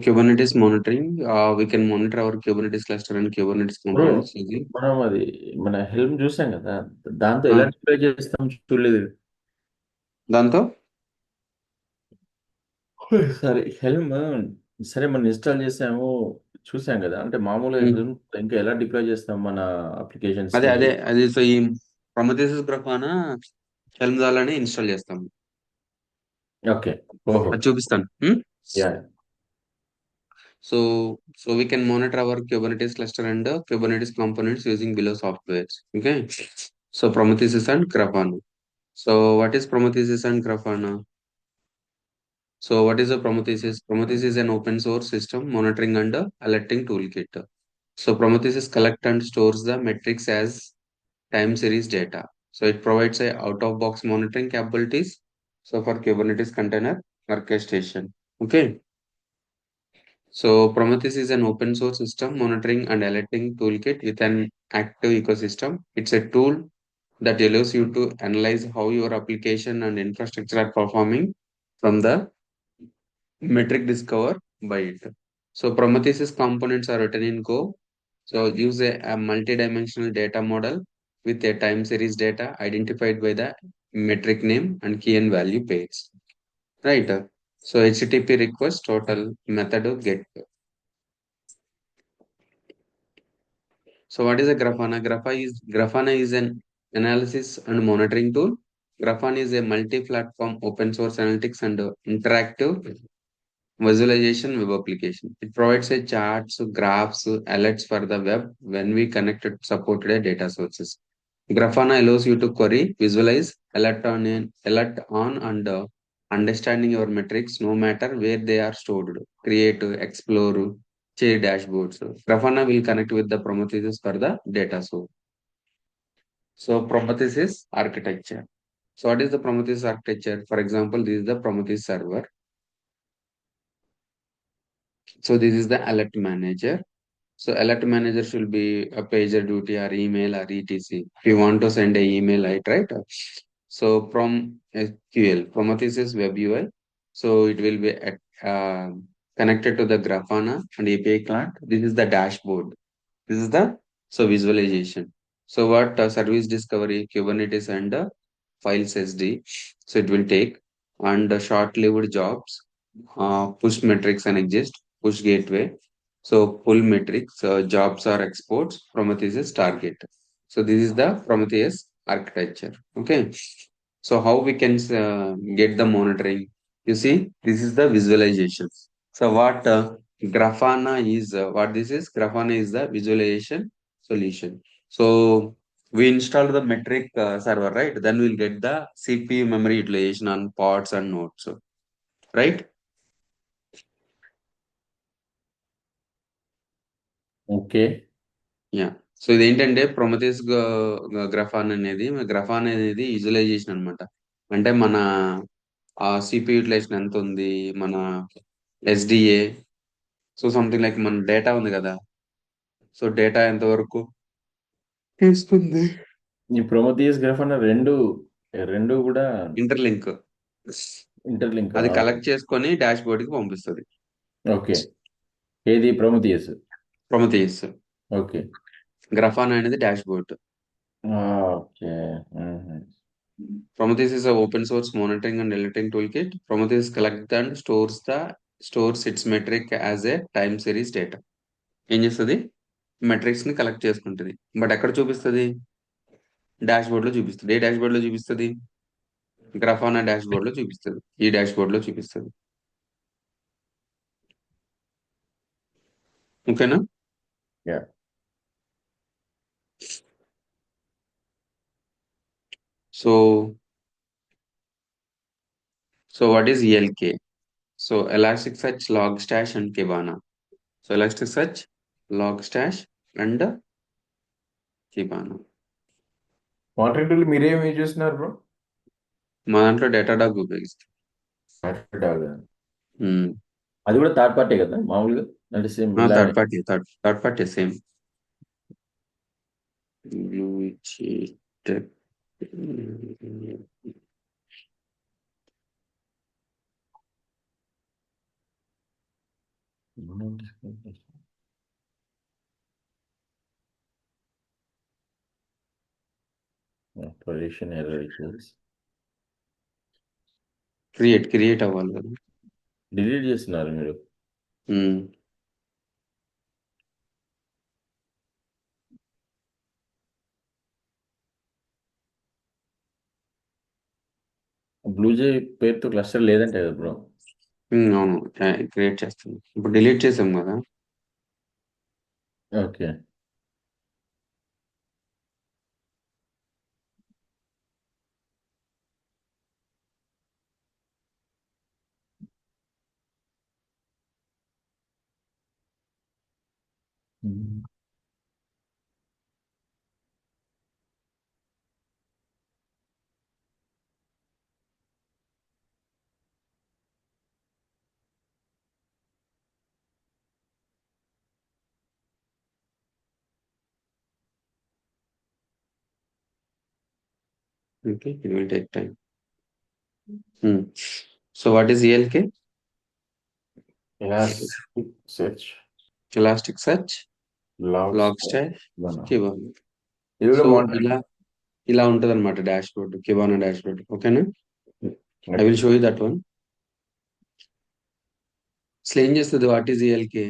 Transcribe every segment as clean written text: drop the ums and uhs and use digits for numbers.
Kubernetes monitoring, we can monitor our Kubernetes cluster and Kubernetes bro components using. మనం అది మన helm చూసాం కదా, దాంతో ఆ, ఎలా డిప్లై చేస్తాం చూడలేదు. దాంతో సరే హెల్మ్, సరే మనం ఇన్స్టాల్ చేసాము, చూసాం కదా, అంటే మామూలుగా ఉమ్, హెల్మ్ ఇంకా ఎలా డిప్లాయ్ చేస్తాం మన అప్లికేషన్స్ అదే ని? అదే అది సో ఈ Prometheus Grafana Helm ద్వారానే ఇన్స్టాల్ చేస్తాం. ఓకే. ఓహో. అది చూపిస్తాను. Yeah. So we can monitor our Kubernetes cluster and Kubernetes components using below softwares. Okay. So Prometheus and Grafana. So what is Prometheus and Grafana? So what is a Prometheus? Prometheus is an open source system monitoring and alerting toolkit. So Prometheus collect and stores the metrics as time series data. So it provides a out of box monitoring capabilities. So for Kubernetes container orchestration. Okay. So Prometheus is an open source system monitoring and alerting toolkit with an active ecosystem. It's a tool that allows you to analyze how your application and infrastructure are performing from the metric discovered by it. So Prometheus components are written in Go. So use a multi-dimensional data model with a time series data identified by the metric name and key and value pairs. Right. So HTTP request total method of get. So what is a Grafana? Grafana is an analysis and monitoring tool. Grafana is a multi-platform open source analytics and interactive visualization web application. It provides a charts, graphs, alerts for the web when we connect it supported data sources. Grafana allows you to query, visualize, alert on and understanding your metrics no matter where they are stored. Create, explore, share dashboards. Grafana will connect with the Prometheus for the data source. So Prometheus is architecture. So what is the Prometheus architecture? For example, this is the Prometheus server. So this is the alert manager. So alert manager should be a pager duty or email or etc. If you want to send a email, right? So from SQL, Prometheus is web UI. So it will be uh, connected to the Grafana and API client. This is the dashboard. This is the so visualization. So what service discovery, Kubernetes and files SD. So it will take and short-lived jobs, push metrics and exist, push gateway. So pull metrics, jobs or exports, Prometheus is target. So this is the Prometheus architecture. Okay. So how we can get the monitoring? You see, this is the visualization. So what Grafana is, what this is? Grafana is the visualization solution. So we install the metric server, right? Then we'll get the CPU memory utilization on pods and nodes, right? Okay. Yeah so ఇదేంటంటే ప్రొమథియస్ గ్రఫాన్ అనేది visualisation అన్నమాట. అంటే మన CP utilisation ఎంత ఉంది, మన SDA, so something like మన data ఉంది కదా, సో డేటా ఎంత వరకు తీసుకుంది, ఈ ప్రొమథియస్ గ్రాఫ్ రెండు రెండు కూడా ఇంటర్లింక్ ఇంటర్లింక్. అది ఓకే. కలెక్ట్ చేసుకొని డాష్ బోర్డ్ కి పంపిస్తుంది. ఓకే. ఏది ప్రొమథియస్? ప్రొమథియస్ ఓకే. గ్రఫాన్ అనేది dash board. Okay. Hmm. Prometheus is an open source monitoring and alerting toolkit. Prometheus collects and stores its metric as a time series data. ఏం చేస్తుంది? Metrics ని collect చేసుకుంటుంది. But ఎక్కడ చూపిస్తుంది? డాష్ బోర్డ్ లో చూపిస్తుంది. ఏ డాష్ బోర్డ్ లో చూపిస్తుంది? గ్రఫానా డాష్ బోర్డ్ లో చూపిస్తుంది. ఈ డాష్ బోర్డ్ లో చూపిస్తుంది. ఓకేనా? Yeah. So so what is ELK? So Elasticsearch, Logstash and Kibana. So Elasticsearch, Logstash and Kibana. Water tool మీరేం యూజ్ చేస్తున్నారు బ్రో? మా దాంట్లో డేటాడాగ్ ఉపయోగిస్తాం. అది కూడా థర్డ్ పార్టీ కదా మామూలుగా, అంటే సేమ్ థర్డ్ ఇలానే. Party third party same. Blue cheat. Position error equals create అవ్వాలి కదా. డిలీట్ చేస్తున్నారు మీరు. ఉమ్. బ్లూజే పేరుతో క్లస్టర్ లేదంటే కదా బ్రో. అవును, క్రియేట్ చేస్తాను. ఇప్పుడు డిలీట్ చేసాం కదా. Okay. Okay, it will take time. So what is ELK? Elasticsearch Elastic Search, logs Logstash, ఇది Kibana. కూడా సో బాగుంటుంది. ఇలా ఉంటది అనమాట dashboard, Kibana dashboard. ఓకేనా? I okay. Will show you that one. అసలు ఏం చేస్తుంది, what is ELK?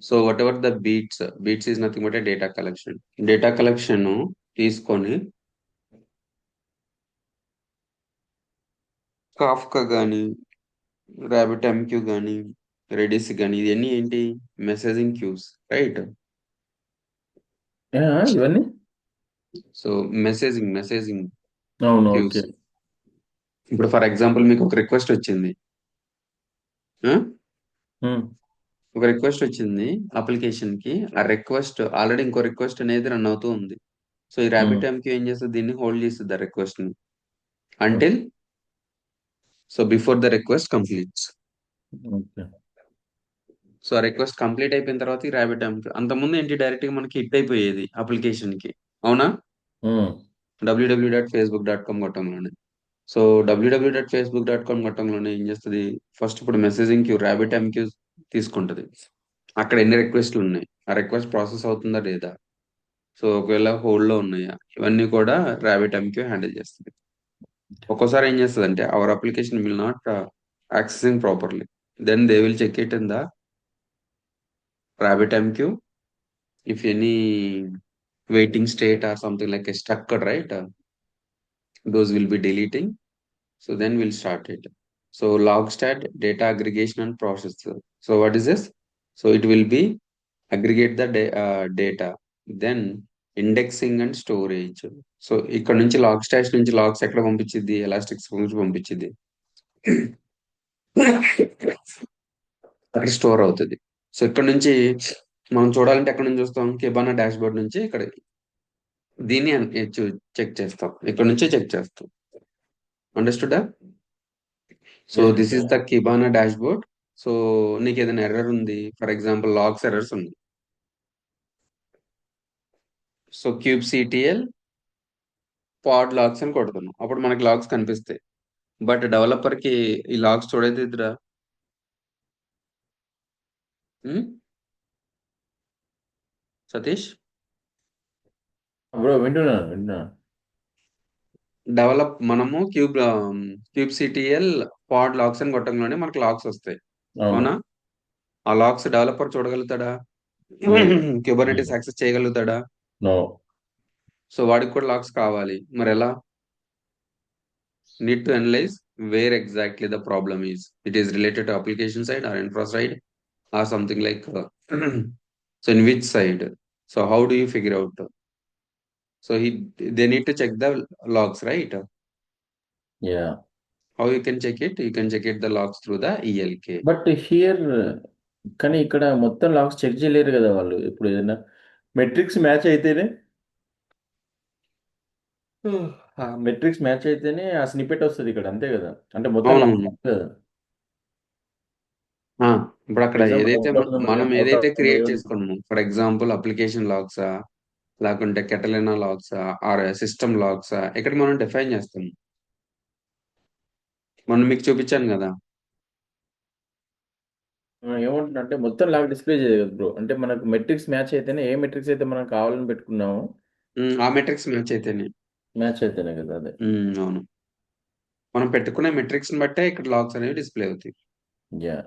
So whatever the beats is nothing but data collection తీసుకొని కాఫ్కా కానీ, ర్యాబిట్ ఎంక్యూ కానీ, రెడిస్ కానీ, ఇవన్నీ ఏంటి? Messaging queues, right? ఇవన్నీ. సో మెసేజింగ్ అవును. క్యూస్. ఓకే. ఇప్పుడు ఫర్ ఎగ్జాంపుల్ మీకు ఒక రిక్వెస్ట్ వచ్చింది. ఆ? ఉమ్, ఒక రిక్వెస్ట్ వచ్చింది అప్లికేషన్ కి. ఆ రిక్వెస్ట్ ఆల్రెడీ ఇంకో రిక్వెస్ట్ అనేది రన్ అవుతూ ఉంది. సో ఈ ఉమ్, ర్యాపిడ్ ఎంక్యూ ఏం చేస్తుంది, దీన్ని హోల్డ్ చేస్తుంది ఆ రిక్వెస్ట్ ని okay. Until, so before the request completes. Okay. So ఆ రిక్వెస్ట్ కంప్లీట్ అయిపోయిన తర్వాత ఈ ర్యాపిడ్ ఎంక్యూ, అంతకుముందు ఏంటి, డైరెక్ట్ గా మనకి హిట్ అయిపోయేది అప్లికేషన్ కి. అవునా? ఉమ్, www.facebook.com కొట్టంలోనే. సో www.facebook.com కొట్టంలోనే ఏం చేస్తుంది, ఫస్ట్ ఇప్పుడు మెసేజింగ్ క్యూ ర్యాబిట్ ఎంక్యూ తీసుకుంటది. అక్కడ ఎన్ని రిక్వెస్ట్లు ఉన్నాయి, ఆ రిక్వెస్ట్ ప్రాసెస్ అవుతుందా లేదా, సో ఒకవేళ హోల్డ్ లో ఉన్నాయా, ఇవన్నీ కూడా ర్యాబిట్ ఎంక్యూ హ్యాండిల్ చేస్తుంది. ఒక్కోసారి ఏం చేస్తుంది అంటే our application will not accessing properly, then they will check it in the RabbitMQ. If any waiting state or something like stuck, right, those will be deleting. So then we'll start it. So logstat data aggregation and process. So what is this? So it will be aggregate the data, then indexing and storage. So ఇక్కడ నుంచి log stash నుంచి logs ఎక్కడ పంపించింది, elastics నుంచి పంపించింది, అక్కడ store అవుతుంది. So ఇక్కడ నుంచి మనం చూడాలంటే ఎక్కడ నుంచి చూస్తాం, కిబానా డాష్ బోర్డ్ నుంచి ఇక్కడ దీన్ని చెక్ చేస్తాం, ఇక్కడ నుంచి చెక్ చేస్తాం. అండర్స్టూడా? So yes this bro. Is the Kibana dashboard. So నీకు ఏదైనా ఎర్రర్ ఉంది, ఫర్ ఎగ్జాంపుల్ లాగ్స్ ఎర్రర్స్ ఉంది. So kube CTL pod logs అని కొడుతున్నాం, అప్పుడు మనకి లాగ్స్ కనిపిస్తాయి. బట్ డెవలపర్ కి ఈ లాగ్స్ చూడేదిరా. సతీష్, బ్రో వింటున్నాను. మనము క్యూబ్ సిటిఎల్ పాడ్ లాగ్స్ అని కొట్టంలోనే మనకి లాగ్స్ వస్తాయి. అవును. అవునా? ఆ లాగ్స్ డెవలపర్ చూడగలుగుతాడా? లేదు. క్యూబర్నెటిస్ యాక్సెస్ చేయగలుగుతాడా? నో. సో వాడికి కూడా లాగ్స్ కావాలి, మరి ఎలా? Need to analyze where exactly the problem is. It is related to application side or infra side or something like so in which side? So how do you figure out? So they need to check the logs, right? Yeah. How you can check it? You can check it the logs through the ELK. But here కానీ ఇక్కడ మొత్తం logs check చేయలేరు కదా వాళ్ళు. ఇప్పుడు ఏదైనా metrics match అయితేనే ఆ మెట్రిక్స్ మ్యాచ్ అయితేనే ఆ స్నిపెట్ వస్తుంది ఇక్కడ, అంతే కదా? అంటే మొత్తం లాగ్ అవునవును. కదా. ఇప్పుడు ఫర్ అక్కడ ఎగ్జాంపుల్ ఏదైతే అవుట్ ఆఫ్ మనం అవుట్ ఏదైతే ఆఫ్ క్రియేట్ చేసుకున్నామో, ఫర్ ఎగ్జాంపుల్ అప్లికేషన్ లాగ్సా, లేకుంటే కెటలినా లాగ్సా, ఆర్ సిస్టమ్ లాగ్సా, ఇక్కడ మనం డిఫైన్ చేస్తాం. మొన్న మీకు చూపించాను కదా. ఏమంటున్నా అంటే మొత్తం లాగ్ డిస్ప్లే చేయదు కదా బ్రో. అంటే మనకు మెట్రిక్స్ మ్యాచ్ అయితేనే, ఏ మెట్రిక్స్ అయితే మనం కావాలని పెట్టుకున్నామో ఆ మెట్రిక్స్ మ్యాచ్ అయితేనే. మ్యాచ్ అయితేనే కదా అదే. అవును. మనం పెట్టుకునే మెట్రిక్స్ బట్టే ఇక్కడ లాగ్స్ అనేవి డిస్ప్లే అవుతాయి. Yeah.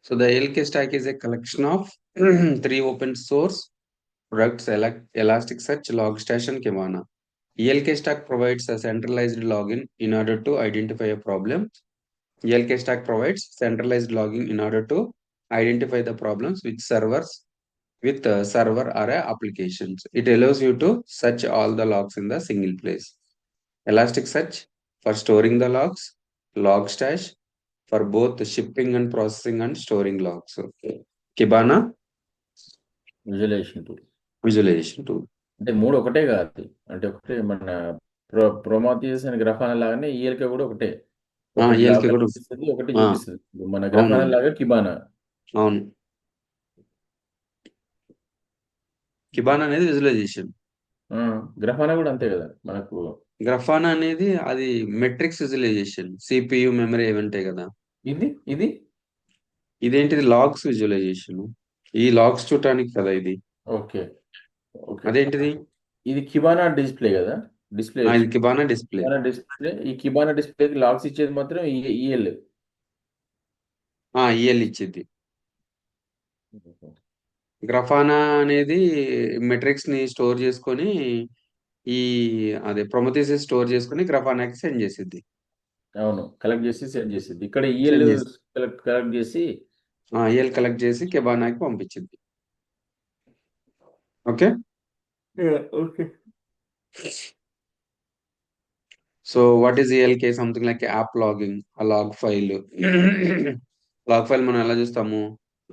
So the ALK stack is a collection of three open source products: Elasticsearch, Logstash, and Kibana. ELK stack provides a centralized login in order to identify a problem. ELK stack provides centralized logging in order to identify the problems with servers with server array applications. It allows you to search all the logs in the single place. Elasticsearch for storing the logs, Logstash for both shipping and processing and storing logs. Okay. Kibana visualization tool. visualization tool. అంటే 3 ఒకటే కాదు. అంటే ఒకటే మన ప్రొమాథియస్ and గ్రాఫానా లాగానే ఈఎల్కే కూడా ఒకటే. ఒకటి ELK లాగ్ అని కూడా చూపిస్తది, ఒకటి ఆ, చూపిస్తది. మన గ్రాఫానా అవునవును. లాగా కిబానా. అవును. కిబానా అనేది విజువలైజేషన్. గ్రాఫానా కూడా అంతే కదా మనకు. గ్రఫానా అనేది అది మెట్రిక్స్ విజువలైజేషన్. సిపియు మెమరీ ఇవి ఉంటాయి కదా. ఇది ఇది ఇదేంటిది లాగ్స్ విజువలైజేషన్. ఈ లాగ్స్ చూడటానికి కదా ఇది. ఓకే. ఓకే. అదేంటిది ఇది కిబానా డిస్ప్లే కదా. డిస్ప్లే ఇది కిబానా డిస్ప్లే. కిబానా డిస్ప్లే. ఈ కిబానా డిస్ప్లేకి లాగ్స్ ఇచ్చేది మాత్రం ఈఎల్. ఈఎల్ ఇచ్చింది. గ్రఫానా అనేది మెట్రిక్స్ ని స్టోర్ చేసుకొని ఈ అదే ప్రొమథియస్ స్టోర్ చేసుకొని గ్రఫానాకి సెండ్ చేసిద్ది. అవును, కలెక్ట్ చేసి సెండ్ చేసేది. ఇక్కడ ఈఎల్ సెండ్ చేసి కలెక్ట్ చేసి. ఈఎల్ కలెక్ట్ చేసి కిబానాకి పంపించింది. Okay. Okay. So what is ELK? Something like app logging, uh log file. Log file మనం ఎలా చూస్తాము?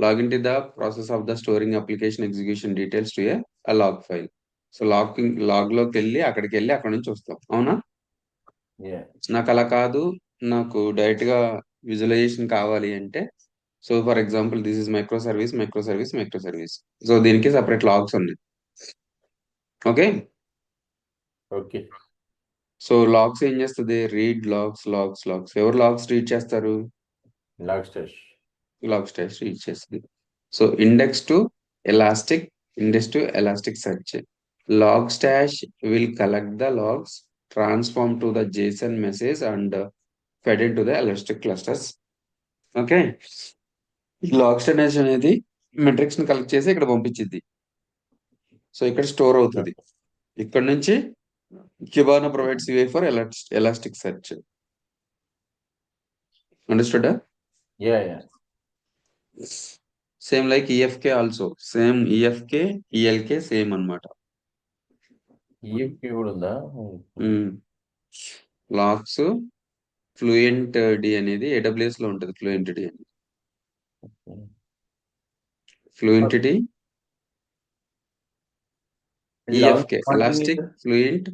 Logging to the process of the storing application execution details to a log file. So log లోకి వెళ్ళి అక్కడికి వెళ్ళి అక్కడ నుంచి వస్తాం. అవునా? Yeah. నాకు అలా కాదు, నాకు డైరెక్ట్ గా విజువలైజేషన్ కావాలి అంటే, so for example this is microservice, microservice, microservice. So దీనికి సపరేట్ లాగ్స్ ఉన్నాయి. ఓకే. ఓకే. సో లాగ్స్ ఏం చేస్తుంది? Read logs, logs, logs. ఎవరు లాగ్స్ రీడ్ చేస్తారు? Logstash. Logstash read చేస్తుంది. So index to elastic, index to Elasticsearch. Logstash will collect the logs, transform to the JSON message and fed in to the elastic clusters. Okay. ఈ log stash అనేది metrics ని collect చేసి ఇక్కడ పంపించింది. So ఇక్కడ store అవుతుంది. ఇక్కడ నుంచి Kibana provides way for Elasticsearch. Understood? Yeah yeah. Same like EFK also. Same EFK ELK same అన్నమాట. ఈఎఫ్కి కూడా ఉందా? లాగ్స్ ఫ్లూయెంట్ డి అనేది AWS లో ఉంటుంది. ఫ్లూయెంట్ డి అని. Fluentd, log EFK, monitoring. Elastic, fluent,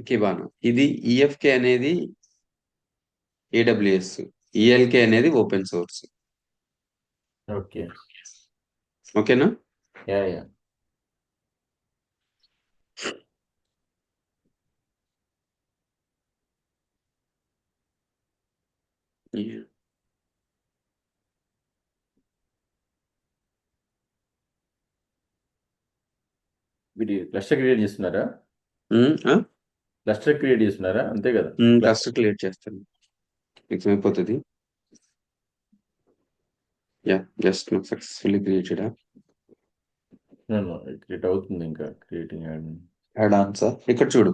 Kibana. ఇది EFK అనేది AWS, ఈఎల్కే అనేది ఓపెన్ సోర్స్. ఓకే. ఓకేనా? Yeah yeah. Yeah. వీటి క్లస్టర్ క్రియేట్ చేస్తున్నారా? క్లస్టర్ క్రియేట్ చేస్తున్నారా అంతే కదా? క్లస్టర్ క్రియేట్ చేస్తాను. మీకు అయిపోతుంది. యా, జస్ట్ నాకు సక్సెస్ఫుల్లీ క్రియేటెడ్. క్రియేట్ అవుతుంది ఇంకా క్రియేటింగ్. యాడ్ ఆన్స్ ఇక్కడ చూడు.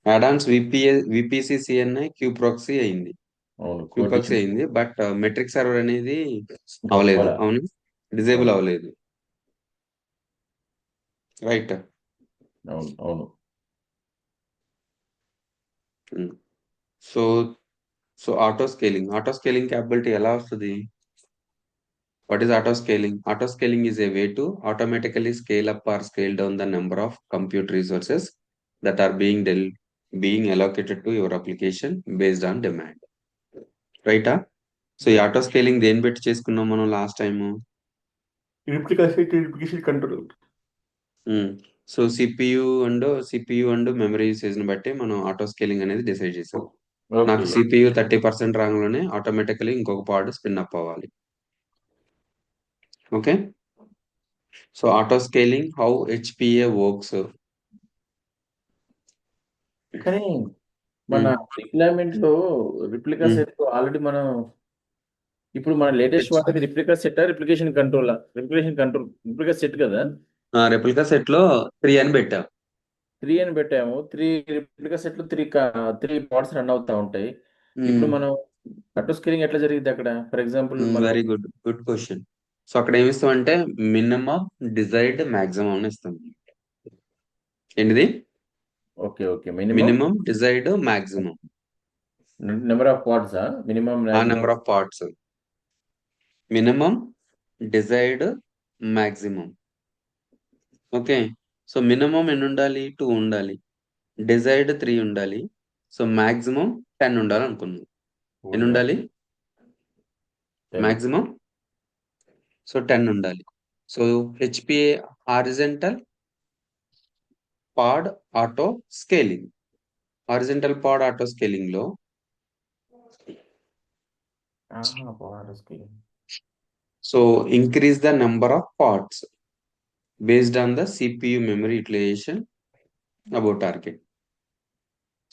యాడ్ ఆన్స్ VPC-CNI క్యూప్రాక్సీ అయింది. అవును, క్యూప్రాక్సీ కోటింగ్ అయింది. బట్ మెట్రిక్ సర్వర్ అనేది ఇంకా అవలేదు. అవ్వాలా? అవును, డిజేబుల్ అవును అవ్వలేదు. రైట్. అవును అవును. So so auto scaling capability ఎలా వస్తుంది? What is auto scaling? Auto scaling is a way to automatically scale up or scale down the number of compute resources that are being allocated to your application based on demand. రైటా? So ఈ auto scaling దేని పెట్టి చేసుకున్నాం మనం last time? Replication control. So CPU and memory usage ని బట్టి మనం auto scaling అనేది డిసైడ్ చేసాం. ఓకే. నాకు సిపియు 30% రాగానే ఆటోమేటికలీ ఇంకొక పార్ట్ స్పిన్ అప్ అవ్వాలి. Okay. So auto scaling how HPA works. కానీ మన డిప్లాయ్మెంట్ లో రిప్లికా సెట్ ఆల్రెడీ మనం ఇప్పుడు మన లేటెస్ట్ వాటికి రిప్లికా సెట్ రిప్లికా సెట్ కదా. రెప్లికా సెట్ లో 3 అని పెట్టాం. 3 అని పెట్టాము. 3 రిప్లికా సెట్లు 3 పార్ట్స్ రన్ అవుతా ఉంటాయి. ఇప్పుడు మనం ఆటో స్కేలింగ్ ఎట్లా జరిగింది అక్కడ? ఫర్ ఎగ్జాంపుల్ మనం very good good question. So అక్కడ ఏమి ఇస్తాం అంటే మినిమం డిజైర్డ్ మాక్సిమం అని ఇస్తాం. ఏంటిది? Okay okay minimum minimum desired maximum. Number of parts minimum ah maximum. Number of parts. Minimum desired maximum. Okay. So minimum ఎన్ని ఉండాలి? 2 ఉండాలి. డిజైర్డ్ 3 ఉండాలి. సో మాక్సిమం 10 ఉండాలి అనుకున్నాం. ఎన్ని ఉండాలి? మాక్సిమం సో 10 ఉండాలి. So HPA horizontal pod auto scaling. Horizontal pod auto scaling లో pod scaling. So increase the number of pods based on the CPU memory utilization about target.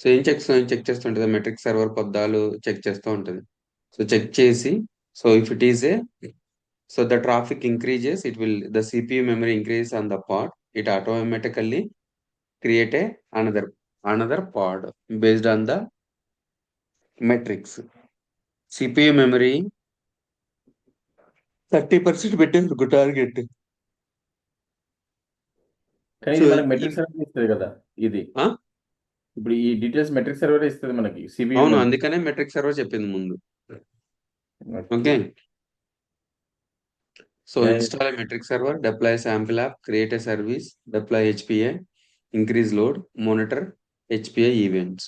So ఏం check చేస్తుంటది? Metric server పద్దాలు check చేస్తూ ఉంటది. So check చేసి so if it is a so the traffic increases, the CPU memory increases on the pod, it automatically create another pod based on the metrics. CPU memory 30% పెట్టేందుకు target. కానీ so ఇది మనకి metric server ఇస్తుంది కదా. ఇది ఇప్పుడు ఈ details metric server ఇస్తుంది మనకి సిబియు అవును, మెమరీ. అందుకనే మెట్రిక్ సర్వర్ చెప్పింది ముందు. Okay. Okay. So install metric server, deploy sample app, create a service, deploy HPA, increase load, monitor HPA events.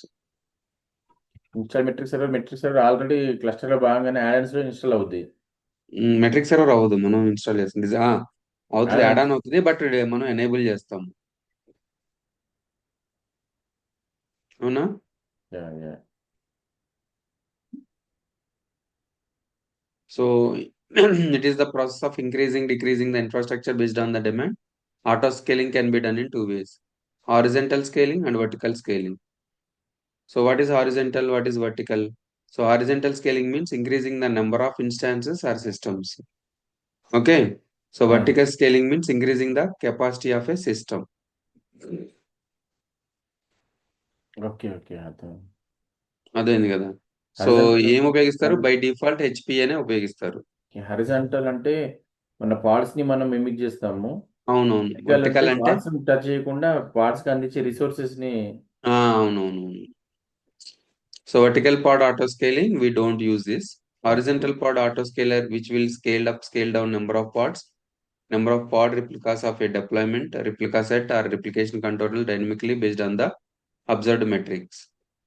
Install metric server already cluster లో భాగంగానే యాడన్స్ లో install అవుద్ది. మెట్రిక్ సర్వర్ అవ్వదు, మనం ఇన్స్టాల్ చేస్తాం. అవుతుంది, యాడ్ యాడన్స్. ఆన్ అవుతుంది, బట్ మనం ఎనేబుల్ చేస్తాం. అవునా? Yeah yeah. So it is the process of decreasing the infrastructure based on the demand. Auto scaling can be done in two ways: horizontal scaling and vertical scaling. So what is horizontal, what is vertical? So horizontal scaling means increasing the number of instances or systems. Okay. So vertical scaling means increasing the capacity of a system. Okay okay అర్థం. అదేంది కదా. So horizontal ఏం ఉపయోగిస్తారు? By default హెచ్పిఏనే ఉపయోగిస్తారు. Horizontal అంటే మన parts ని మనం మిమిక్ చేస్తాము. అవునవును. వర్టికల్ అంటే వర్టికల్ అంటే పార్ట్స్ టచ్ చేయకుండా పార్ట్స్ కి అందించే రిసోర్సెస్ ని. అవునవును. So vertical pod auto scaling, we don't use this. Okay Horizontal pod auto scaler, which will scale up, scale down number of pods, number of pod replicas of a deployment, a replica set or replication controller dynamically based on the observed metrics.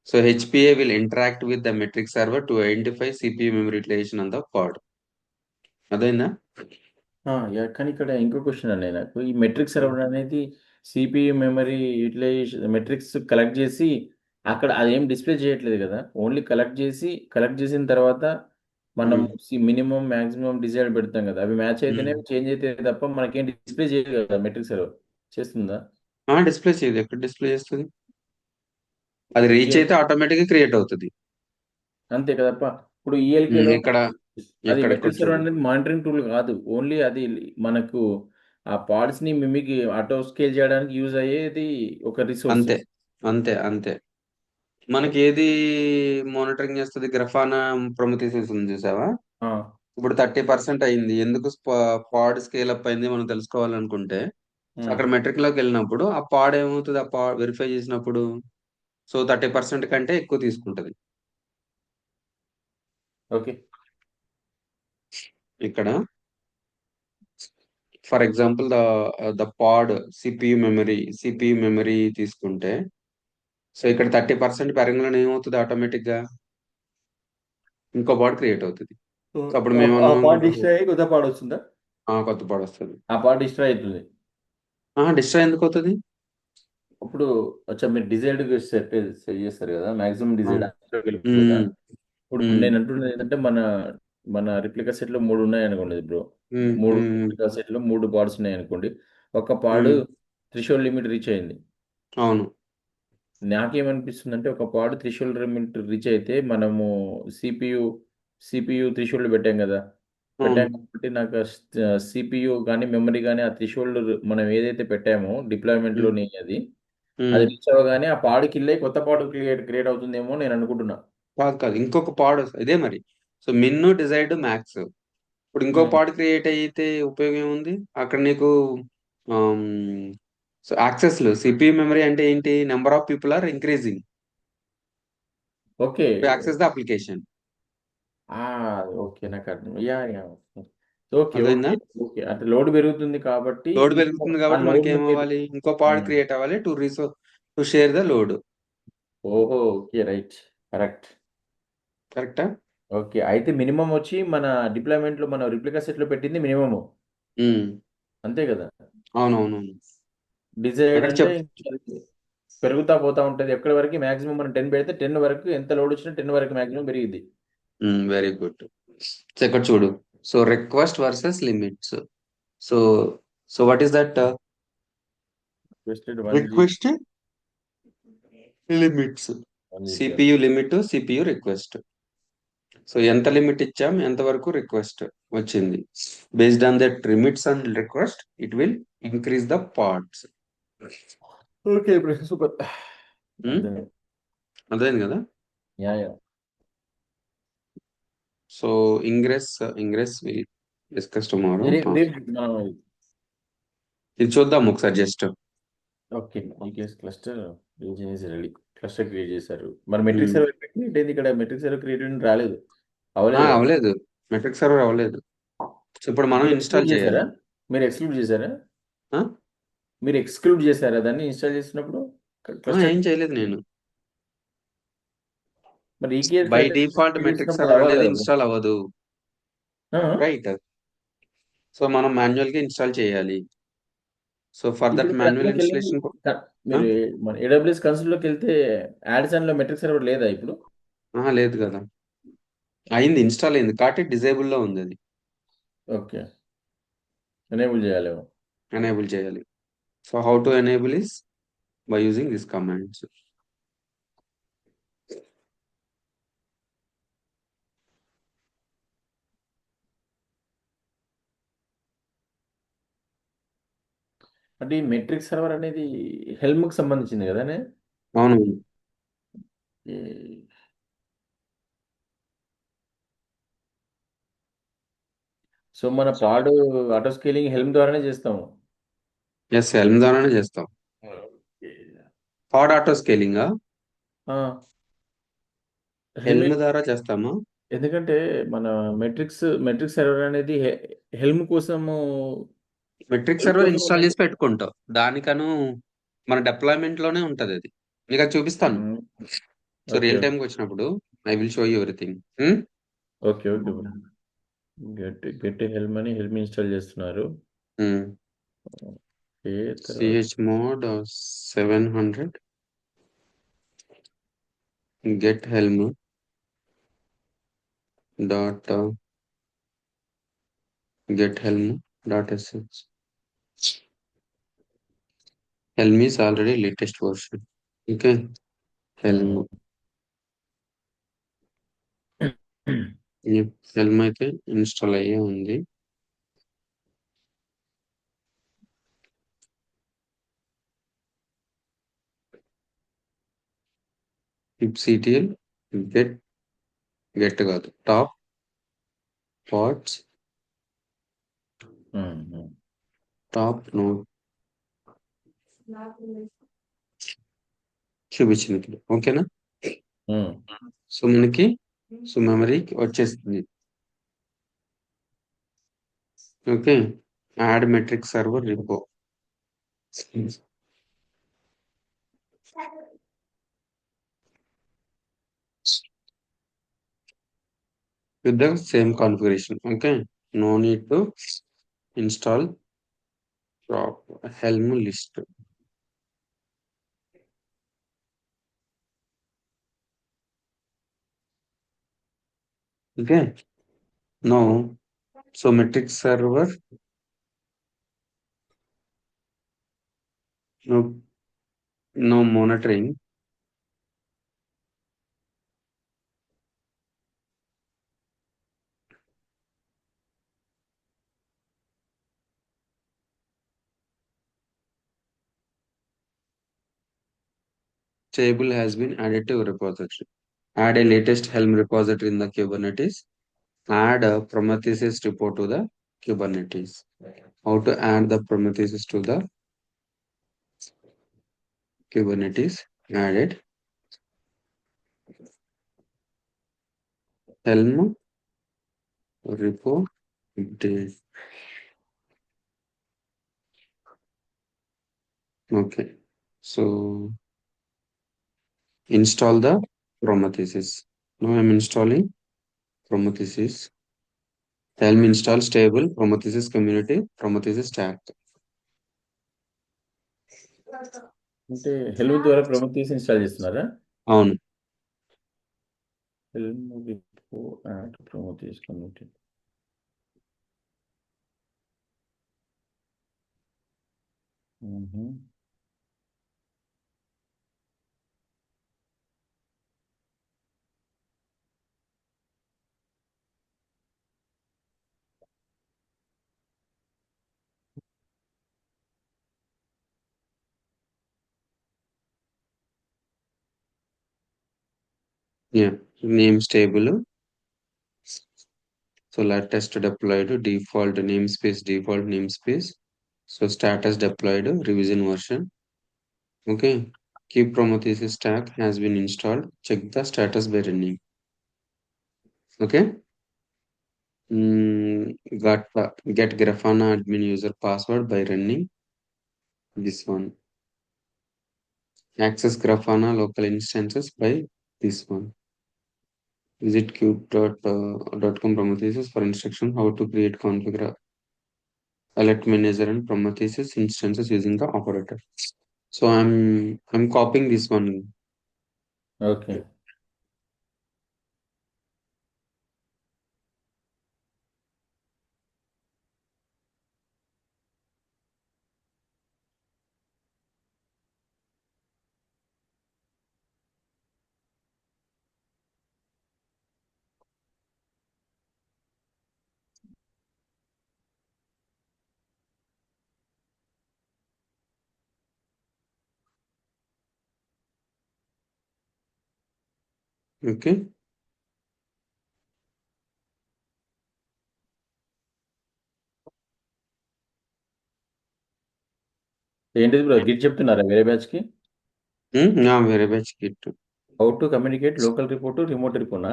So HPA will interact with the metric server to identify CPU memory utilization on the pod. అదైందా? కానీ ఇక్కడ ఇంకో question అండి నాకు. ఈ metric server అనేది CPU memory utilization metrics collect చేసి అక్కడ అదేం డిస్ప్లే చేయట్లేదు కదా. ఓన్లీ కలెక్ట్ చేసిన తర్వాత మనం మినిమం మాక్సిమం డిజైర్ పెడతాం కదా. అవి మ్యాచ్ అయితేనే చేంజ్ అయితే తప్ప మనకేం డిస్ప్లే చేయదు కదా. మెట్రిక్ సర్వర్ చేస్తుందా? డిస్ప్లే చేయదు. ఎక్కడ డిస్ప్లే చేస్తుంది? అది రీచ్ అయితే ఆటోమేటిక్ గా క్రియేట్ అవుతుంది. అంతే కదప్ప. ఇప్పుడు ఈఎల్కేలో ఇక్కడ అది ఎక్కడ మెట్రిక్ సర్వర్ చూడు. అనేది మానిటరింగ్ టూల్ కాదు. ఓన్లీ అది మనకు ఆ పార్ట్స్ ని మిమిక్ ఆటో స్కేల్ చేయడానికి యూజ్ అయ్యేది ఒక రిసోర్స్. అంతే అంతే అంతే. మనకి ఏది మానిటరింగ్ చేస్తుంది? గ్రఫానా ప్రొమెథిసిస్ ఉంది చూసావా? ఇప్పుడు 30% అయింది. ఎందుకు పాడ్ స్కేల్ అప్ అయింది మనం తెలుసుకోవాలనుకుంటే అక్కడ మెట్రిక్ లోకి వెళ్ళినప్పుడు ఆ పాడ్ ఏమవుతుంది? ఆ పాడ్ వెరిఫై చేసినప్పుడు సో 30% కంటే ఎక్కువ తీసుకుంటది. ఓకే. ఇక్కడ for example the pod CPU memory తీసుకుంటే సో ఇక్కడ 30% పెరగంగానే ఏమవుతుంది? ఆటోమేటిక్ గా ఇంకో పాడ్ క్రియేట్ అవుతుంది. సో అప్పుడు మేము ఆ అన్నాం పార్ట్ అనుకుంటాం, డిస్ట్రాయ్ అయ్యి కొత్త పార్ట్ వస్తుందా? కొత్త పాడ్ వస్తుంది. ఆ పార్ట్ డిస్ట్రాయ్ అవుతుంది. డిస్ట్రాయ్ ఎందుకు అవుతుంది? ఇప్పుడు వచ్చా మీరు డిజైర్డ్ సెట్ సెట్ చేస్తారు కదా, మాక్సిమం డిజైర్డ్ అవును. వెళ్ళిపోతా. ఉమ్, ఇప్పుడు ఉమ్, నేను అంటున్నది ఏంటంటే మన మన రిప్లికా సెట్లో 3 ఉన్నాయి అనుకోండి బ్రో. ఉమ్, 3 ఉమ్, రిప్లికా సెట్లో 3 పార్ట్స్ ఉన్నాయి అనుకోండి. ఒక పార్ట్ ఉమ్, థ్రెషోల్డ్ లిమిట్ రీచ్ అయింది. అవును. నాకేమనిపిస్తుందంటే ఒక పార్ట్ థ్రెషోల్డ్ లిమిట్ రీచ్ అయితే మనము సిపియు సిపియు థ్రెషోల్డ్ పెట్టాం కదా. అవును. పెట్టాం కాబట్టి నాకు సిపియు కానీ మెమరీ కానీ ఆ థ్రెషోల్డ్ మనం ఏదైతే పెట్టామో ఉమ్, డిప్లాయ్మెంట్లోని అది ఉమ్. అది రీచ్ అవ్వగానే ఆ పాడు కిల్ అయ్యి కొత్త పాడు క్రియేట్ అవుతుందేమో నేను అనుకుంటున్నా. కాదు కాదు, ఇంకొక పాడ్ ఇదే మరి. సో మిన్ డిజైర్డ్ మ్యాక్స్. ఇప్పుడు ఇంకో ఉమ్. పాడ్ క్రియేట్ అయితే ఉపయోగం ఏముంది అక్కడ నీకు? సో యాక్సెస్లు సిపియు మెమరీ అంటే ఏంటి? Number of people are increasing okay. To access the application. Ah! Okay. నాకు అర్థం. యాహ్! యాహ్! ఓకే. ఓకే. అర్థమైందా? ఓకే. అంటే లోడ్ పెరుగుతుంది కాబట్టి లోడ్ ఇంకో పెరుగుతుంది ఆ కాబట్టి మనకి లోడ్‌ని మీరు ఏమవ్వాలి? ఇంకో పాడ్ హ్మ్. క్రియేట్ అవ్వాలి టు షేర్ ద లోడ్. ఓహో! ఓకే. రైట్. కరెక్ట్. కరెక్టా? ఓకే. అయితే మినిమమ్ వచ్చి మన డిప్లాయ్మెంట్‌లో మన రిప్లికా సెట్‌లో పెట్టింది మినిమము. ఉమ్, అంతే గదా! అవునవునవును. డిజైర్డ్ అక్కడ అంటే చెప్ ఇంకా అది పెరుగుతా పోతా ఉంటది. ఎక్కడి వరకి మాక్సిమం మనం 10 పెడితే 10 వరకు ఎంత లోడ్ వచ్చినా 10 వరకు మాక్సిమం పెరిగిద్ది. Very good. సో ఇక్కడ చూడు. So request versus limits. So so what is that? Twisted 1G request limits. 1G కాదు. CPU limit, CPU request. So ఎంత లిమిట్ ఇచ్చాం, ఎంత వరకు రిక్వెస్ట్ వచ్చింది. Based on that limits and request it will increase the pods. Okay bro. Super. అర్థమైంది. అర్థమైంది కదా? Yeah! Yeah! So ingress we discuss tomorrow. రేపు రేపు మనం ఇది చూద్దాం ఒకసారి just. Okay. EKS cluster create చేసి రెడీ. క్లస్టర్ క్రియేట్ చేశారు. మరి మెట్రిక్ సర్వర్ క్రియేట్ అయింది. ఇక్కడ మెట్రిక్ సర్వర్ క్రియేట్ అయింది రాలేదు. అవ్వలేదు కదా! అవ్వలేదు. మెట్రిక్ సర్వర్ అవ్వలేదు. సో ఇప్పుడు మనం మీరు ఇన్స్టాల్ ఎక్స్‌క్లూడ్ చేయాలి. చేశారా? మీరు ఎక్స్‌క్లూడ్ చేశారా? ఆ? మీరు ఎక్స్‌క్లూడ్ చేశారా దాన్ని ఇన్‌స్టాల్ చేస్తున్నప్పుడు? క్లస్టర్ ఏం చేయలేదు నేను. మరి EKS by cluster default create metric చేసినప్పుడు సర్వర్ అవ్వాలి అనేది కదా బ్రో! ఇన్స్టాల్ అవ్వదు. ఆ! ఆ! రైట్. సో మనం మాన్యువల్ గా ఇన్స్టాల్ చేయాలి. సో ఫర్ ఇప్పుడు దట్ మీరు మాన్యువల్ అందులోకెళ్ళి ఇన్స్టలేషన్. మీరు మన ఏడబ్ల్యూఎస్ కన్సోల్‌లోకెళ్తే యాడ్సన్‌లో మెట్రిక్ సర్వర్ లేదా ఇప్పుడు? లేదు కదా. అయింది, ఇన్స్టాల్ అయింది కాబట్టి డిజేబుల్ లో ఉంది అది. ఓకే. ఎనేబుల్ చేయాలేమో. ఎనేబుల్ చేయాలి. So how to enable is by using this commands. అంటే ఈ మెట్రిక్ సర్వర్ అనేది హెల్మ్‌కి సంబంధించింది కదానే? అవును. ఈ సో మన పాడ్ ఆటో స్కేలింగ్ హెల్మ్ ద్వారానే చేస్తాము. ఎస్, హెల్మ్ ద్వారానే చేస్తాం. ఓకే. పాడ్ ఆటో స్కేలింగ్ ఆ! హెల్మ్ హెల్మ్ ద్వారా చేస్తామా? ఎందుకంటే మన మెట్రిక్ సర్వర్ అనేది హెల్మ్ కోసము మెట్రిక్ హెల్మ్ సర్వర్ కోసం ఇన్స్టాల్ చేసి పెట్టుకుంటాం. దానికను మన డిప్లాయ్మెంట్ లోనే ఉంటది అది. మీకు అది చూపిస్తాను. హ్మ్. So okay. రియల్ టైంకి వచ్చినప్పుడు I will show you everything. Okay. Okay bro. Get helm అని హెల్మ్ ఇన్‌స్టాల్ చేస్తున్నారు. ఓకే. తర్వాత C H mod 700 get helm dot get helm sh. Helm is already latest version. Okay. Helm. హ్మ్. ఈ helm అయితే install అయ్యే ఉంది. ctl get కాదు, top parts హ్మ్. హ్మ్. టాప్ నోట్ చూపించింది ఇక్కడ. ఓకేనా? హ్మ్. సో మనకి మెమరీకి వచ్చేస్తుంది. Okay. Add metric server repo with the same configuration. Okay. No need to install helm list. Okay. Now, so metric server, no, no monitoring. Table has been added to repository. Add a latest Helm repository in the Kubernetes. Add a Prometheus report to the Kubernetes. How to add the Prometheus to the Kubernetes? Add it. Helm repo update. Okay. So install the Prometheus. Now I'm installing Prometheus. Helm install stable Prometheus community Prometheus stack. అంటే Helm ద్వారా Prometheus install చేస్తున్నారా? అవును. Helm repo add Prometheus community. Yeah. Name stable. So let test deployed default namespace. So status deployed revision version. Okay. Keep Prometheus stack has been installed. Check the status by running. Okay. Mm, get Grafana admin user password by running this one. Access Grafana local instances by this one. Visit cube.com Prometheus for instruction how to create configure alert manager and Prometheus instances using the operator. So I'm copying this one. Okay. Okay. ఏంటిది bro git చెప్తున్నారా వేరే బ్యాచ్‌కి? Yeah, very much kit. How to communicate local report remote రిపోనా?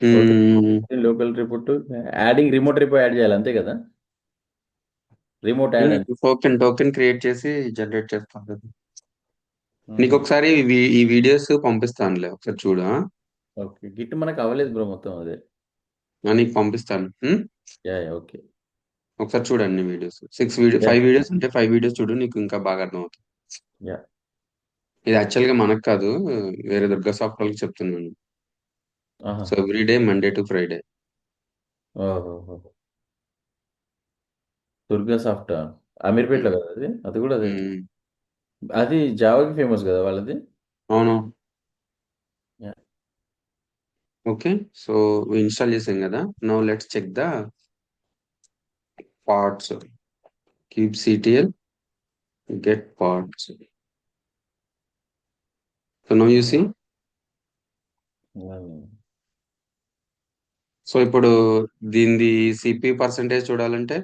How to Hmm. Local report adding remote repo add చేయాలి అంతే కదా? Remote add అని. Token create చేసి జనరేట్ చేస్తాం కదా. నీకు హుహు. ఒకసారి ఈ వీడియోస్ పంపిస్తానులే ఒకసారి చూడు. ఓకే. గిట్ మనకు అవ్వలేదు బ్రో మొత్తం అదే. నీకు పంపిస్తాను. యాహ్! యాహ్! ఓకే. ఒకసారి చూడండి వీడియోస్ యాహ్! 5 వీడియోస్ అంటే 5 వీడియోస్ చూడు నీకు ఇంకా బాగా అర్థమవుతుంది. యాహ్! ఇది యాక్చువల్గా మనకు కాదు, వేరే దుర్గా సాఫ్ట్ వాళ్ళకి చెప్తున్నాను. ఆహా! So every day Monday to Friday. ఓహోహో! దుర్గా సాఫ్టా? అమీర్పేట్‌లో కదా అది? అది కూడా అదే. అది జావాకి ఫేమస్ కదా వాళ్ళది? అవును. యాహ్! ఓకే. సో ఇన్స్టాల్ చేసాం కదా. Now let's check the pods. kubectl get parts. So now you see. Hmm. So ఇప్పుడు దీనిది సిపి పర్సెంటేజ్ చూడాలంటే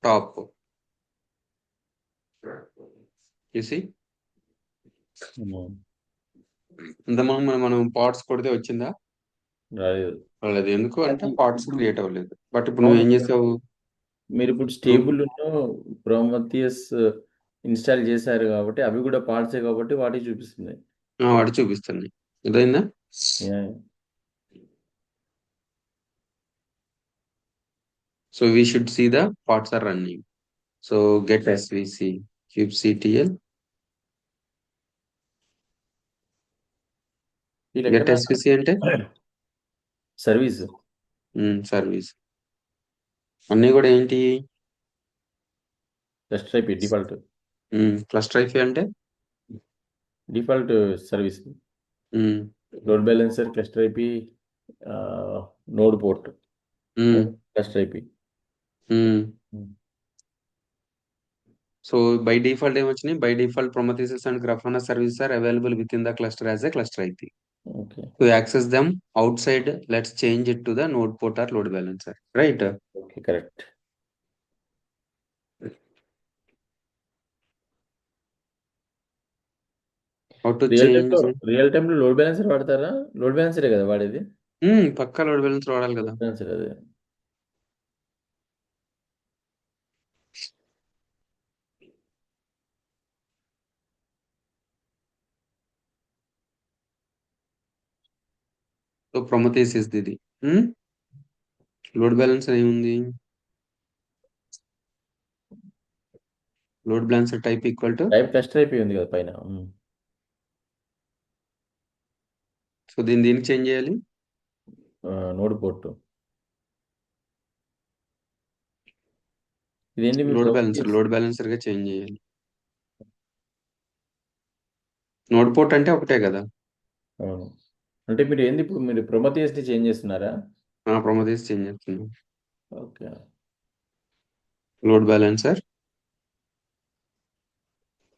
టాప్. You see. హ్మ్. ఇంత మనం పార్ట్స్ కొడితే వచ్చిందా? రాలేదు. రాలేదు. ఎందుకు అంటే పార్ట్స్ క్రియేట్ అవ్వలేదు. బట్ ఇప్పుడు అవును. నువ్వేం చేసావు? మీరిప్పుడు నువ్వు స్టేబుల్‌లో ప్రోమథియస్ ఇన్‌స్టాల్ చేశారు కాబట్టి అవి కూడా పార్ట్సే కాబట్టి వాటికి చూపిస్తుంది. వాడు చూపిస్తుంది. అర్థమైందా? Yeah! So we should see the parts are running. So get SVC QCTL. ఈ గెట్ లెక్కన SVC అంటే సర్వీస్ సర్వీస్. అన్నీ కూడా ఏంటి? Cluster IP default cluster IP అంటే default service um, load balancer cluster IP node port um, cluster IP um. So by default ఏమొచ్చినాయి? By default Prometheus and Grafana services are available with in the cluster as a cluster IP. Okay To access them outside, let's change it to the node port or load balancer, right? Okay correct. How to real టైంలో change? Real టైంలో load balancer వాడతారా? Load బ్యాలెన్సరే కదా వాడేది? పక్కా load balancer వాడాలి కదా. Load balancer అదే. So Prometheus is ఇది. Load balancer ఏముంది? Load balancer type equal to, type cluster IP ఉంది కదా పైన. సో దీనికి చేంజ్ చేయాలి. Node port. ఇదేంటి మీ లోడ్ బ్యాలెన్సర్ గా చేంజ్ చేయాలి. నోడ్ పోర్ట్ అంటే ఒకటే కదా. అవును. అంటే మీరు ఏంది ఇప్పుడు మీరు ప్రొమథియస్‌ని చేంజ్ చేస్తున్నారా? Prometheus చేంజ్ చేస్తున్నాం. ఓకే. లోడ్ బ్యాలెన్సర్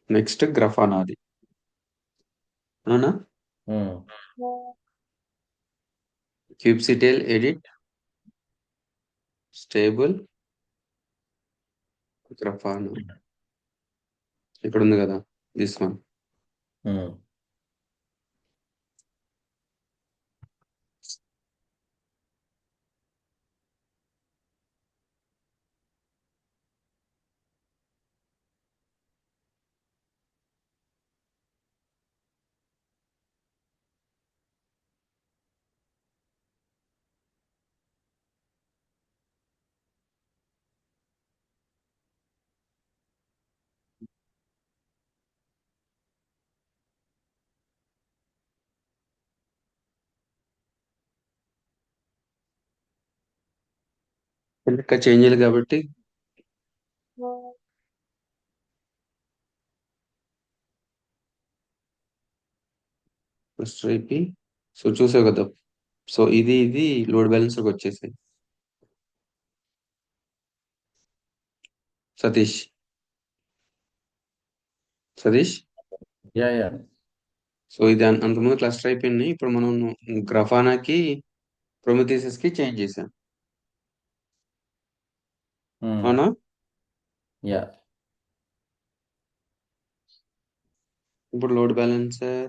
నెక్స్ట్ గ్రఫానాది, అవునా? హ్మ్. kubectl ఎడిట్ స్టేబుల్ గ్రఫానా ఇక్కడ ఉంది కదా, దిస్ వన్. హ్మ్. ఇంకా చేంజ్ చేయాలి కాబట్టి ఫస్ట్ ఐపి. సో చూసావు కదా, సో ఇది లోడ్ బ్యాలెన్సర్ వచ్చేసాయి. సతీష్ సతీష్ యాహ్! సో ఇది అంతకుముందు క్లస్టర్ అయిపోయింది. ఇప్పుడు మనం గ్రఫానాకి ప్రొమిథియస్ కి చేంజ్ చేసాం, హ్మ్. అవునా? యాహ్! ఇప్పుడు load balancer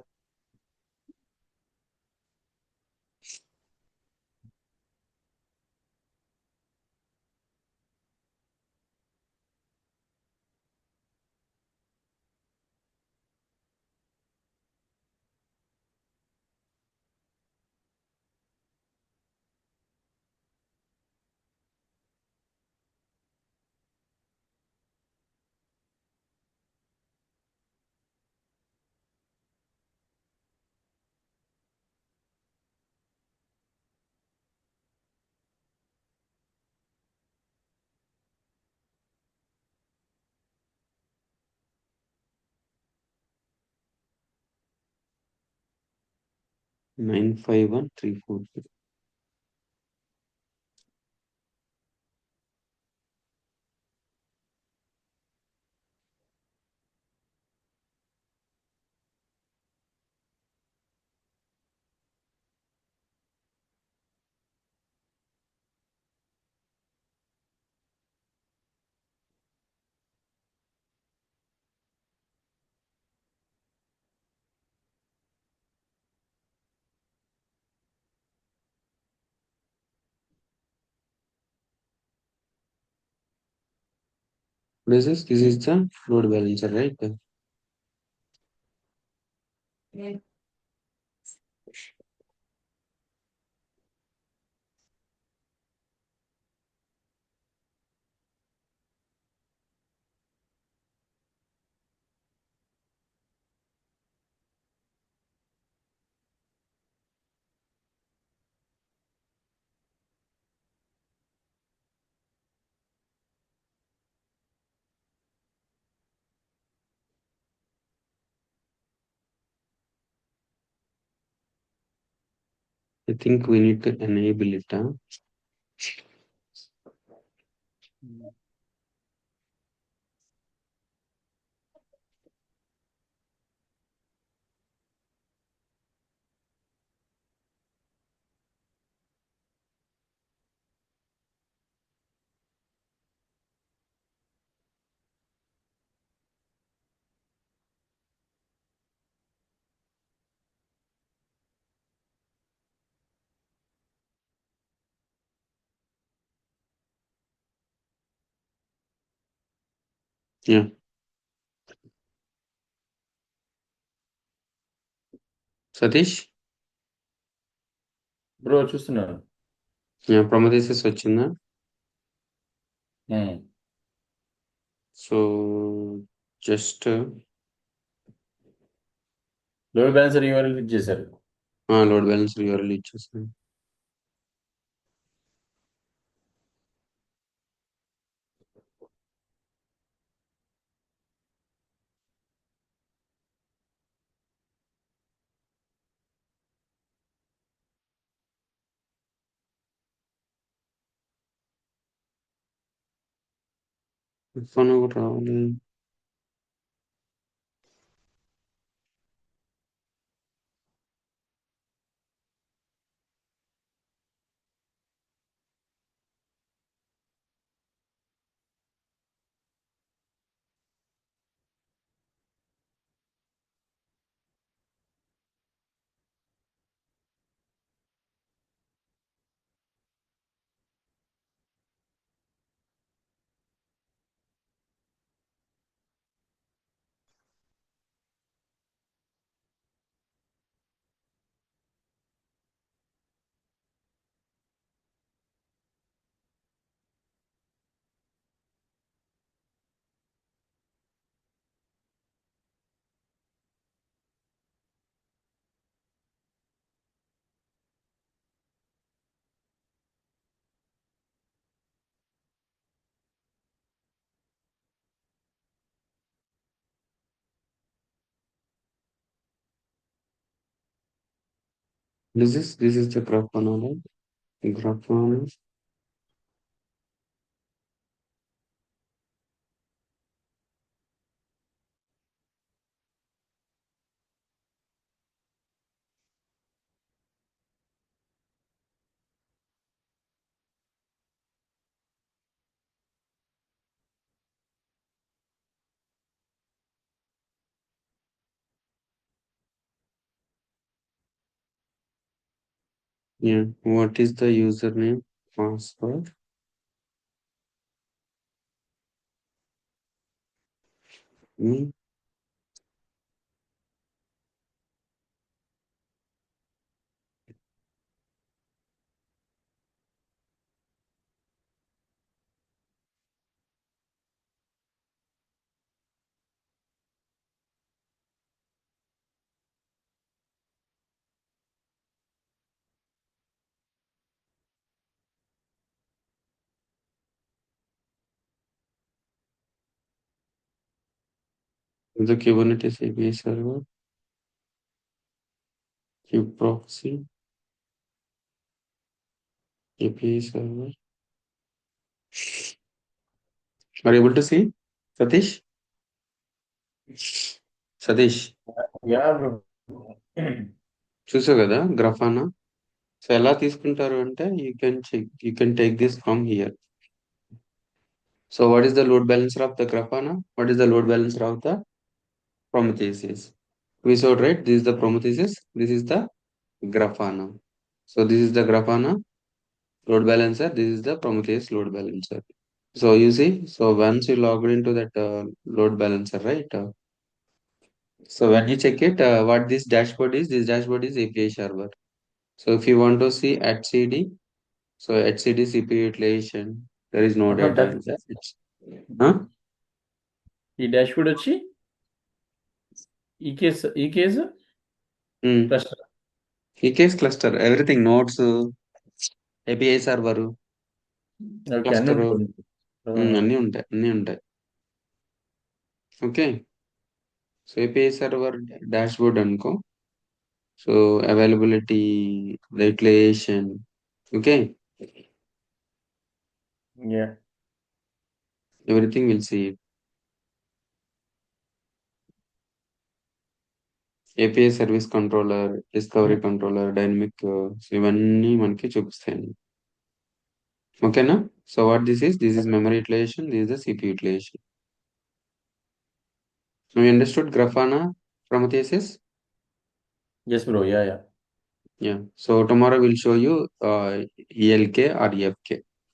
nine five one three four. This is the load balancer, right? I think we need to enable it. Huh? Yeah. Satish? Bro చూస్తున్నాను. Yeah, Prometheus వచ్చిందా? Um. So just load balancer URL click చేశారు. Load balance URL ఇచ్చేసాను. Phone కూడా రావాలి. This is the Grafana. Grafana. Yeah. What is the username? Password? Me? The Kubernetes API server? Kubeproxy API server? Are you able to see? Satish? Satish, yeah bro. చూసావు కదా Grafana? So ఎలా తీసుకుంటారు అంటే you can take this from here. So what is the load balancer of the Grafana? What is the load balancer of the Prometheus? We saw, right? This is the Prometheus, this is the Grafana. So this is the Grafana load balancer, this is the Prometheus load balancer. So you see, so once you log into that load balancer, right? So when you check it, what this dashboard is API server. So if you want to see etcd, so etcd CPU utilization, there is no data in that. Huh? ఈ dashboard వచ్చి ఈ case Hmm. Cluster. EKS cluster, everything nodes, API server, okay, అన్ని cluster, ఉంటుంది. అన్నీ ఉంటాయి. Okay. So API server dashboard అనుకో. So availability, the utilization. Okay, Yeah. everything we'll see it. API service controller, discovery Hmm. Controller, dynamic, ఇవన్నీ మనకి చూపిస్తాయండి. ఓకేనా? So what this is memory utilization, this is the CP utilization. We understood Grafana, Prometheus? Yes, bro. Yeah, yeah. Yeah. So tomorrow we'll show you ELK or EFK.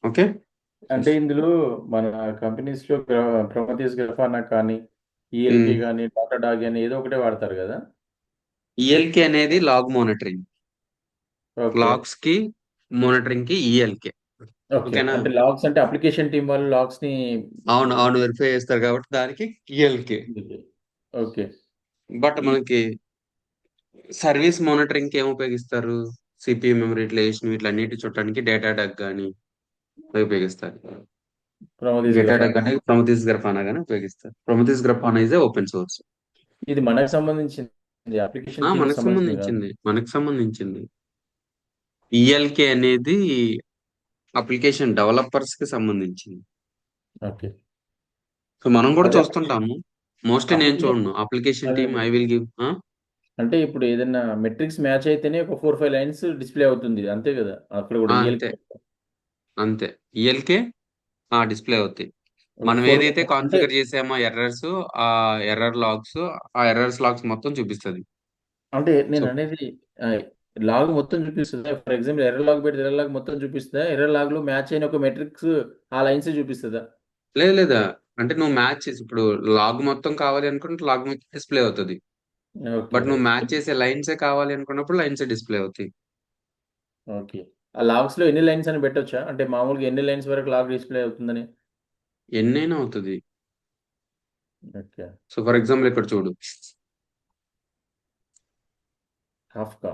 Okay? అంటే ఇందులో మన కంపెనీస్లో ప్రొమథియస్ గ్రాఫానా కానీ ఈఎల్కే Hmm. కానీ డాటా డాగ్ కానీ ఏదో ఒకటే వాడతారు కదా. ELK అనేది లాగ్ మానిటరింగ్. ఓకే. లాగ్స్ కి మానిటరింగ్ కి ELK. ఓకే. ఓకేనా? అంటే లాగ్స్ అంటే అప్లికేషన్ టీం వాళ్ళు లాగ్స్ని. అవును అవును, వెరిఫై చేస్తారు కాబట్టి దానికి ELK. ఓకే. బట్ ఈ మనకి సర్వీస్ మానిటరింగ్ కి ఏం ఉపయోగిస్తారు? సిపియు మెమరీ యూటిలైజేషన్ వీటిలన్నిటి చూడటానికి డేటా డగ్ కానీ ఉపయోగిస్తారు. ప్రొమథియస్ డేటా డగ్ గ్రాఫానా. కానీ ప్రొమథియస్ గ్రఫానా కానీ ఉపయోగిస్తారు. ప్రొమథియస్ గ్రఫానా ఇస్ ఓపెన్ సోర్స్. ఇది మనకు సంబంధించింది, అప్లికేషన్ టీంకి మనకు సంబంధించింది కాదు. సంబంధించింది, మనకు సంబంధించింది. ఈఎల్కే అనేది అప్లికేషన్ డెవలపర్స్ కి సంబంధించింది. ఓకే. సో మనం కూడా అదే చూస్తుంటాము. మోస్ట్లీ నేను అప్లికేషన్. చూడను. అప్లికేషన్ అదే టీమ్ అదే. I will give. అంటే ఇప్పుడు ఏదైనా మెట్రిక్స్ మ్యాచ్ అయితేనే ఒక 4-5 లైన్స్ డిస్ప్లే అవుతుంది అంతే కదా అక్కడ కూడా అంతే, ఈఎల్కే. అంతే. ఈఎల్కే డిస్ప్లే అవుతాయి. ఒక మనం ఫోర్ ఏదైతే అంటే కాన్ఫిగర్ చేసామో ఎర్రర్స్, ఆ ఎర్రర్ లాగ్స్, ఆ ఎర్రర్స్ లాగ్స్ మొత్తం చూపిస్తుంది. అంటే సో నేను అనేది లాగ్ మొత్తం చూపిస్తుందా? ఫర్ ఎగ్జాంపుల్ ఎర్రర్ లాగ్ పెడితే ఎర్రర్ లాగ్ మొత్తం చూపిస్తుందా? ఎర్రర్ లాగ్ లో మ్యాచ్ అయిన ఒక మెట్రిక్స్ ఆ లైన్స్ చూపిస్తుందా? లేదు లేదా, అంటే నువ్వు మ్యాచ్ చేసి ఇప్పుడు లాగ్ మొత్తం కావాలి అనుకుంటే లాగ్ మొత్తం డిస్ప్లే అవుతుంది. ఓకే. బట్ నువ్వు మ్యాచ్ చేసే లైన్సే కావాలి అనుకున్నప్పుడు లైన్సే డిస్ప్లే అవుతాయి. ఓకే. ఆ లాగ్స్ లో ఎన్ని లైన్స్ అని పెట్టొచ్చా? అంటే మామూలుగా ఎన్ని లైన్స్ వరకు లాగ్ డిస్ప్లే అవుతుందని. ఎన్నైనా అవుతుంది. ఓకే. సో ఫర్ ఎగ్జాంపుల్ ఇక్కడ చూడు, హాఫ్కా.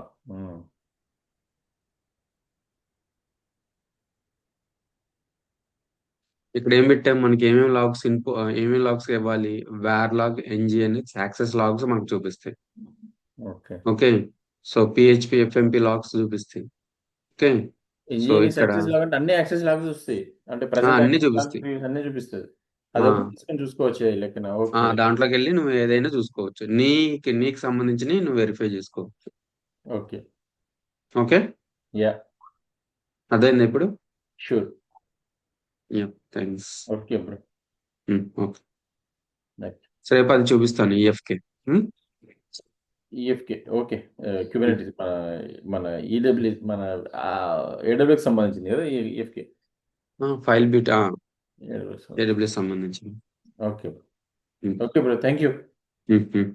ఇక్కడ ఏం పెట్టాం, మనకి ఏమేమి లాగ్స్ ఏమేమి లాగ్స్ ఇవ్వాలి. వేర్ లాగ్, ఎన్జి అని యాక్సెస్ లాగ్స్ మనకు చూపిస్తాయి. Okay. Okay. So PHP FMP logs చూపిస్తాయి. ఓకే. సో ఇంజనీరింగ్ ఇక్కడ యాక్సెస్ లాగ్ అంటే అన్ని యాక్సెస్ లాగ్స్ వస్తాయి. అంటే ప్రజెంట్ అన్ని యాక్సెస్ లాగ్ చూపిస్తాయి. ప్రీవియస్ అన్ని చూపిస్తుంది. ఆ, అది ఓపెన్ చేసుకొని చూసుకోవచ్చు ఈ లెక్కన. ఓకే. దాంట్లోకి వెళ్ళి నువ్వు ఏదైనా చూసుకోవచ్చు. నీకు సంబంధించి నువ్వు వెరిఫై చేసుకోవచ్చు. ఓకే. ఓకే. యా. అదైంది ఇప్పుడు. Sure. Yeah, thanks. Okay bro. Okay. సరే, అది చూపిస్తాను ఈఎఫ్కే. ఈఎఫ్కే. ఓకే. క్యూబర్నెటిస్ మన మన ఈడబ్ల్యూ మన ఏడబ్ల్యూకి సంబంధించింది కదా ఈఎఫ్కే. ఫైల్ బిట్ ఏడబ్ల్యూకి సంబంధించింది. ఏడబ్ల్యూఎస్ సంబంధించింది. Okay bro. Okay bro. Thank you. Um, um.